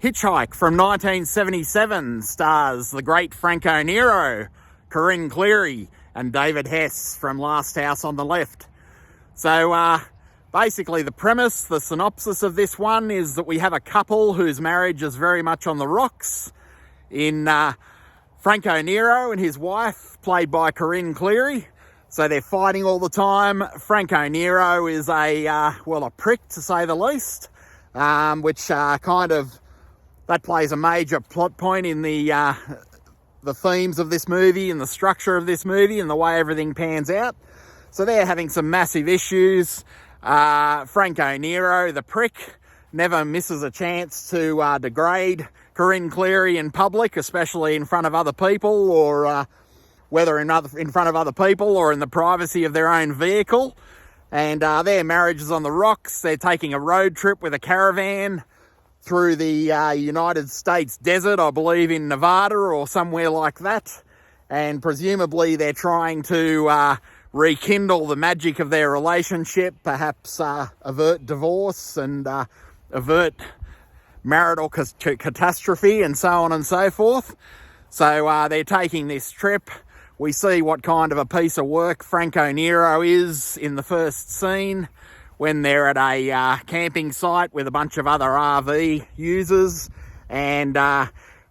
Hitch-Hike from 1977 stars the great Franco Nero, Corinne Cleary, and David Hess from Last House on the Left. So basically the premise, the synopsis of this one is that we have a couple whose marriage is very much on the rocks in Franco Nero and his wife, played by Corinne Cleary. So they're fighting all the time. Franco Nero is a prick, to say the least, which that plays a major plot point in the themes of this movie and the structure of this movie and the way everything pans out. So they're having some massive issues. Franco Nero, the prick, never misses a chance to degrade Corinne Cleary in public, especially in front of other people, or whether in front of other people or in the privacy of their own vehicle. And their marriage is on the rocks. They're taking a road trip with a caravan through the United States desert, I believe in Nevada or somewhere like that. And presumably they're trying to rekindle the magic of their relationship, perhaps avert divorce and avert marital catastrophe and so on and so forth. So they're taking this trip. We see what kind of a piece of work Franco Nero is in the first scene when they're at a camping site with a bunch of other RV users, and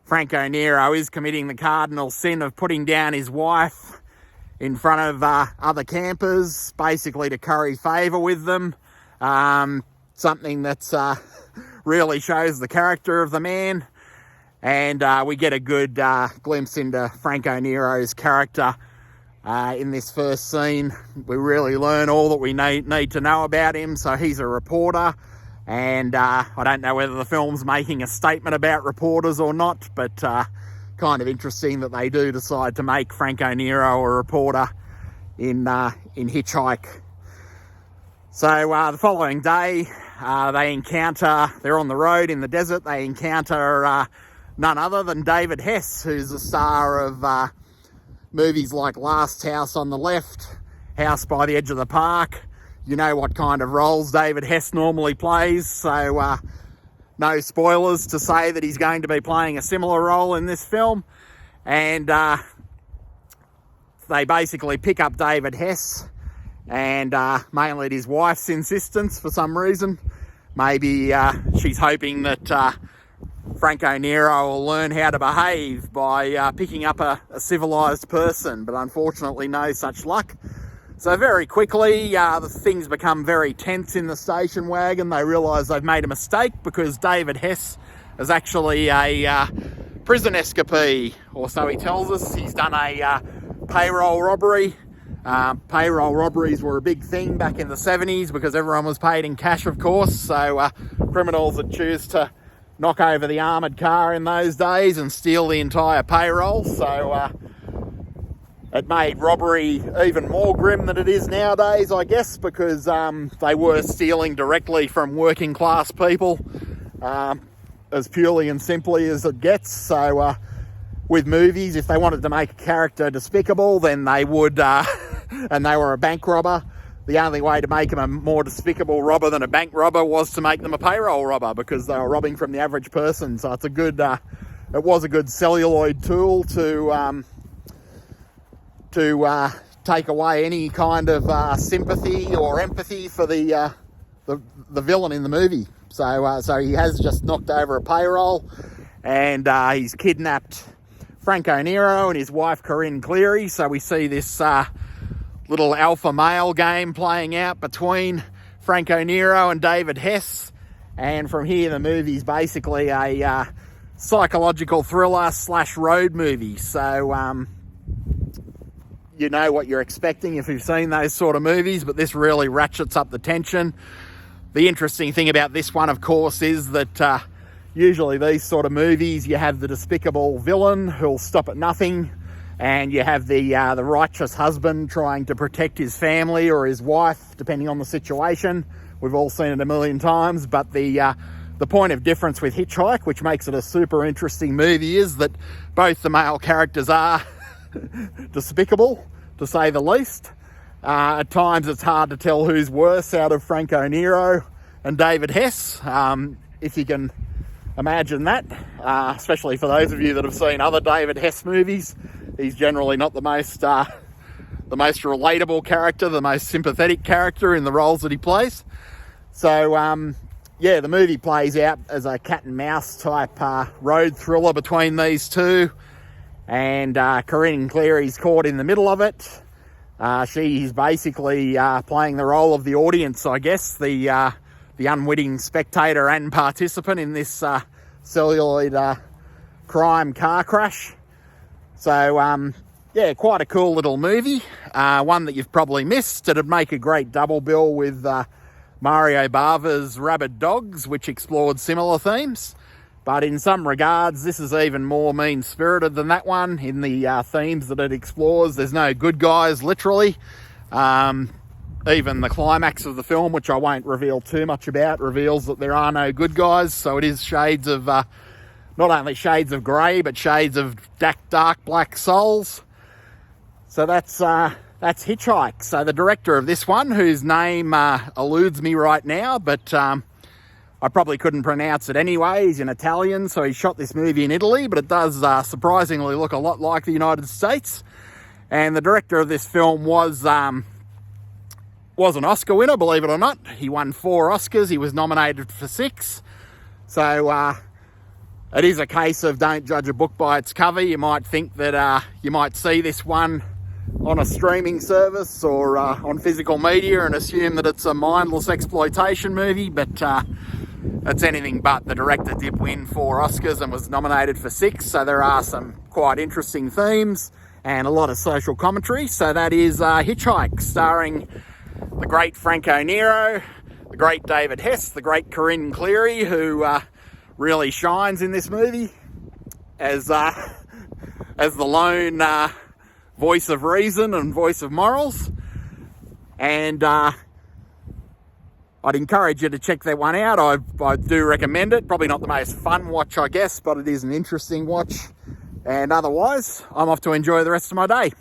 Franco Nero is committing the cardinal sin of putting down his wife in front of other campers, basically to curry favour with them. Something that's really shows the character of the man. And we get a good glimpse into Franco Nero's character in this first scene. We really learn all that we need to know about him. So he's a reporter, and I don't know whether the film's making a statement about reporters or not, but kind of interesting that they do decide to make Franco Nero a reporter in Hitch-Hike. So the following day, they're on the road in the desert. They encounter none other than David Hess, who's the star of movies like Last House on the Left, House by the Edge of the Park. You know what kind of roles David Hess normally plays, so no spoilers to say that he's going to be playing a similar role in this film. And they basically pick up David Hess, and mainly at his wife's insistence for some reason. Maybe she's hoping that Franco Nero will learn how to behave by picking up a civilised person, but unfortunately no such luck. So very quickly, the things become very tense in the station wagon. They realise they've made a mistake because David Hess is actually a prison escapee, or so he tells us. He's done a payroll robbery. Payroll robberies were a big thing back in the 70s because everyone was paid in cash, of course. So criminals would choose to knock over the armoured car in those days and steal the entire payroll. So it made robbery even more grim than it is nowadays, I guess, because they were stealing directly from working class people, as purely and simply as it gets. So with movies, if they wanted to make a character despicable, then they would, and they were a bank robber, the only way to make them a more despicable robber than a bank robber was to make them a payroll robber, because they were robbing from the average person. So it's a good, it was a good celluloid tool to take away any kind of sympathy or empathy for the villain in the movie. So he has just knocked over a payroll, and he's kidnapped Franco Nero and his wife Corinne Cleary. So we see this little alpha male game playing out between Franco Nero and David Hess. And from here, the movie's basically a psychological thriller / road movie. So you know what you're expecting if you've seen those sort of movies, but this really ratchets up the tension. The interesting thing about this one, of course, is that usually these sort of movies, you have the despicable villain who'll stop at nothing, and you have the righteous husband trying to protect his family or his wife, depending on the situation. We've all seen it a million times, but the point of difference with Hitch-Hike, which makes it a super interesting movie, is that both the male characters are despicable, to say the least. At times it's hard to tell who's worse out of Franco Nero and David Hess. If you can Imagine that, especially for those of you that have seen other David Hess movies. He's generally not the most relatable character, the most sympathetic character in the roles that he plays. So, yeah, the movie plays out as a cat and mouse type road thriller between these two. And Corinne Cleary's caught in the middle of it. She's basically playing the role of the audience, I guess, the unwitting spectator and participant in this celluloid crime car crash. So, yeah, quite a cool little movie. One that you've probably missed. It'd make a great double bill with Mario Bava's Rabid Dogs, which explored similar themes. But in some regards, this is even more mean-spirited than that one in the themes that it explores. There's no good guys, literally. Even the climax of the film, which I won't reveal too much about, reveals that there are no good guys. So it is shades of, not only shades of grey, but shades of dark black souls. So that's Hitch-Hike. So the director of this one, whose name eludes me right now, but I probably couldn't pronounce it anyway. He's an Italian, so he shot this movie in Italy, but it does surprisingly look a lot like the United States. And the director of this film was an Oscar winner, believe it or not. He won 4 Oscars. He was nominated for 6. So it is a case of don't judge a book by its cover. You might think that you might see this one on a streaming service or on physical media and assume that it's a mindless exploitation movie, but it's anything but. The director did win 4 Oscars and was nominated for 6, so there are some quite interesting themes and a lot of social commentary. So that is Hitch-Hike, starring the great Franco Nero, the great David Hess, the great Corinne Cleary, who really shines in this movie as the lone voice of reason and voice of morals. And I'd encourage you to check that one out. I do recommend it. Probably not the most fun watch, I guess, but it is an interesting watch. And otherwise, I'm off to enjoy the rest of my day.